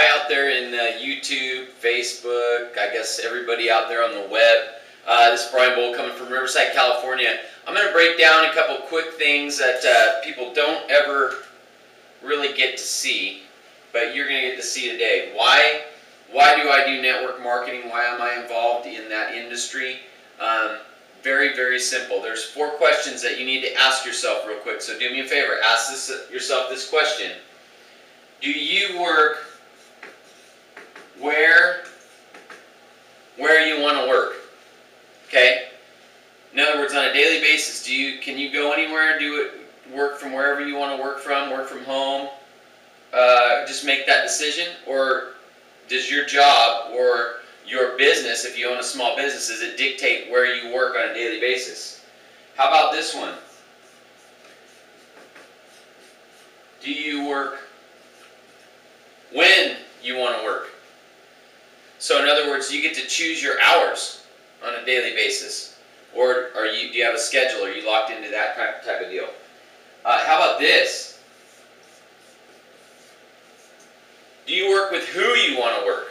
Hi out there in YouTube, Facebook, I guess everybody out there on the web. This is Brian Bohl coming from Riverside, California. I'm going to break down a couple quick things that people don't ever really get to see, but you're going to get to see today. Why do I do network marketing? Why am I involved in that industry? Very, very simple. There's 4 questions that you need to ask yourself real quick. So do me a favor, ask yourself this question. Do you work where you want to work? Okay? In other words, on a daily basis, can you go anywhere and work from wherever you want to work from home, just make that decision? Or does your job or your business, if you own a small business, does it dictate where you work on a daily basis? How about this one? Do you work when you want to work? So in other words, you get to choose your hours on a daily basis. Or do you have a schedule? Are you locked into that type of deal? How about this? Do you work with who you want to work?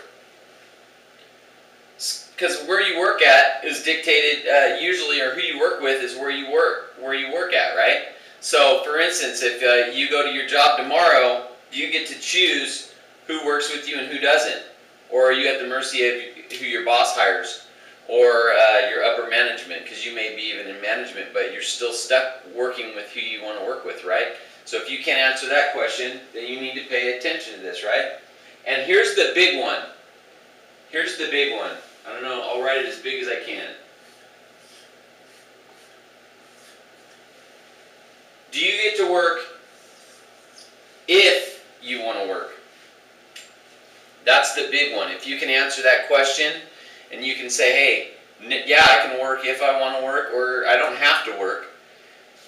Because where you work at is dictated usually, or who you work with is where you work at, right? So for instance, if you go to your job tomorrow, you get to choose who works with you and who doesn't. Or are you at the mercy of who your boss hires, or your upper management, because you may be even in management, but you're still stuck working with who you want to work with, right? So if you can't answer that question, then you need to pay attention to this, right? And here's the big one. Here's the big one. I don't know, I'll write it as big as I can. Do you get to work if you want to work? That's the big one. If you can answer that question and you can say, hey, yeah, I can work if I want to work, or I don't have to work,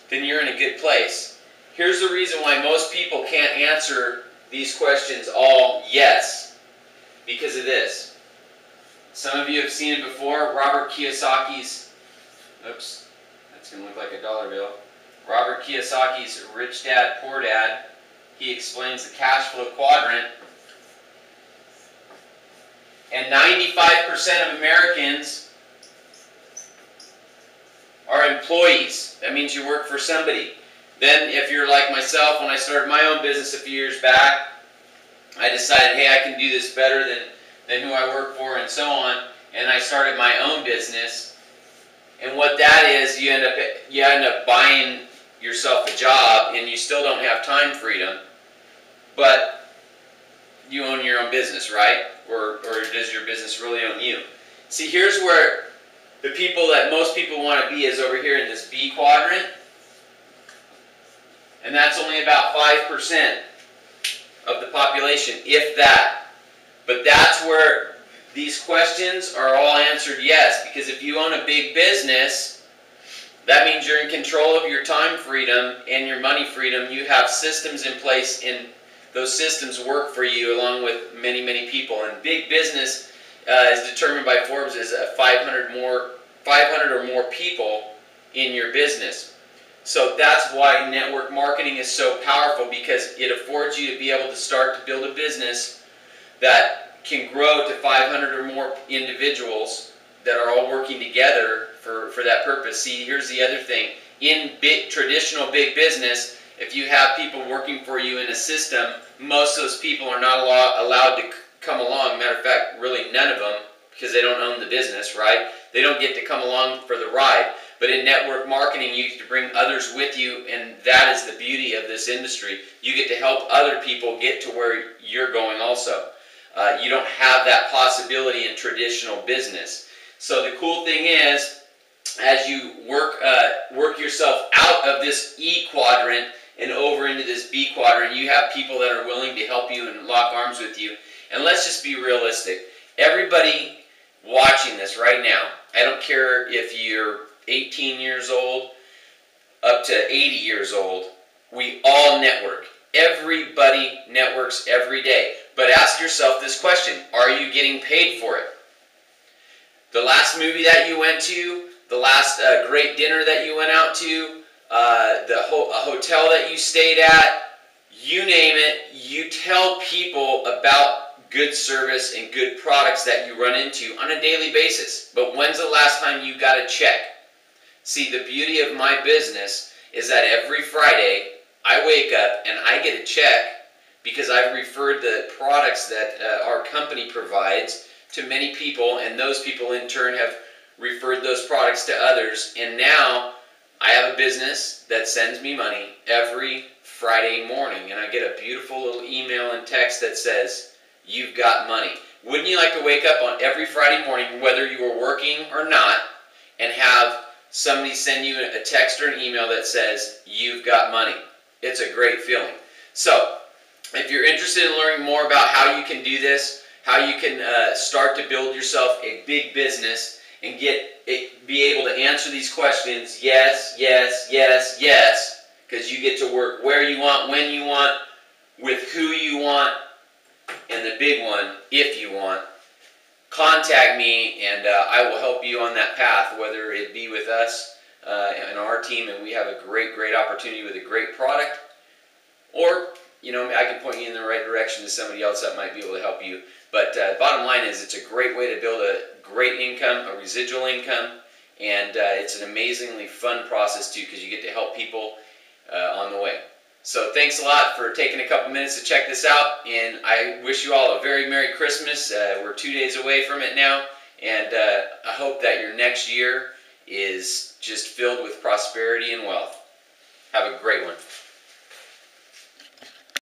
then you're in a good place. Here's the reason why most people can't answer these questions all yes, because of this. Some of you have seen it before. Robert Kiyosaki's, oops, that's going to look like a dollar bill. Robert Kiyosaki's Rich Dad, Poor Dad, he explains the cash flow quadrant. And 95% of Americans are employees. That means you work for somebody. Then if you're like myself, when I started my own business a few years back, I decided, hey, I can do this better than who I work for and so on. And I started my own business. And what that is, you end up buying yourself a job, and you still don't have time freedom, but you own your own business, right? Or does your business really own you? See, here's where the people that most people want to be is over here in this B quadrant. And that's only about 5% of the population, if that. But that's where these questions are all answered yes, because if you own a big business, that means you're in control of your time freedom and your money freedom. You have systems in place, and those systems work for you along with many, many people. And big business is determined by Forbes as 500 or more people in your business. So that's why network marketing is so powerful, because it affords you to be able to start to build a business that can grow to 500 or more individuals that are all working together for that purpose. See, here's the other thing. In traditional big business, if you have people working for you in a system, most of those people are not allowed to come along. Matter of fact, really none of them, because they don't own the business, right? They don't get to come along for the ride. But in network marketing, you get to bring others with you, and that is the beauty of this industry. You get to help other people get to where you're going also. You don't have that possibility in traditional business. So the cool thing is, as you work yourself out of this E quadrant and over into this B quadrant, you have people that are willing to help you and lock arms with you. And let's just be realistic. Everybody watching this right now, I don't care if you're 18 years old up to 80 years old, we all network. Everybody networks every day. But ask yourself this question: are you getting paid for it? The last movie that you went to, the last great dinner that you went out to, a hotel that you stayed at, you name it, you tell people about good service and good products that you run into on a daily basis. But when's the last time you got a check? See, the beauty of my business is that every Friday I wake up and I get a check because I've referred the products that our company provides to many people, and those people in turn have referred those products to others, and now I have a business that sends me money every Friday morning, and I get a beautiful little email and text that says, "You've got money." Wouldn't you like to wake up on every Friday morning, whether you were working or not, and have somebody send you a text or an email that says, "You've got money"? It's a great feeling. So, if you're interested in learning more about how you can do this, how you can start to build yourself a big business and be able to answer these questions, yes, yes, yes, yes, because you get to work where you want, when you want, with who you want, and the big one, if you want, contact me and I will help you on that path, whether it be with us and our team, and we have a great opportunity with a great product, or I can point you in the right direction to somebody else that might be able to help you. But bottom line is, it's a great way to build a great income, a residual income, and it's an amazingly fun process too, because you get to help people on the way. So thanks a lot for taking a couple minutes to check this out, and I wish you all a very Merry Christmas. We're 2 days away from it now, and I hope that your next year is just filled with prosperity and wealth. Have a great one.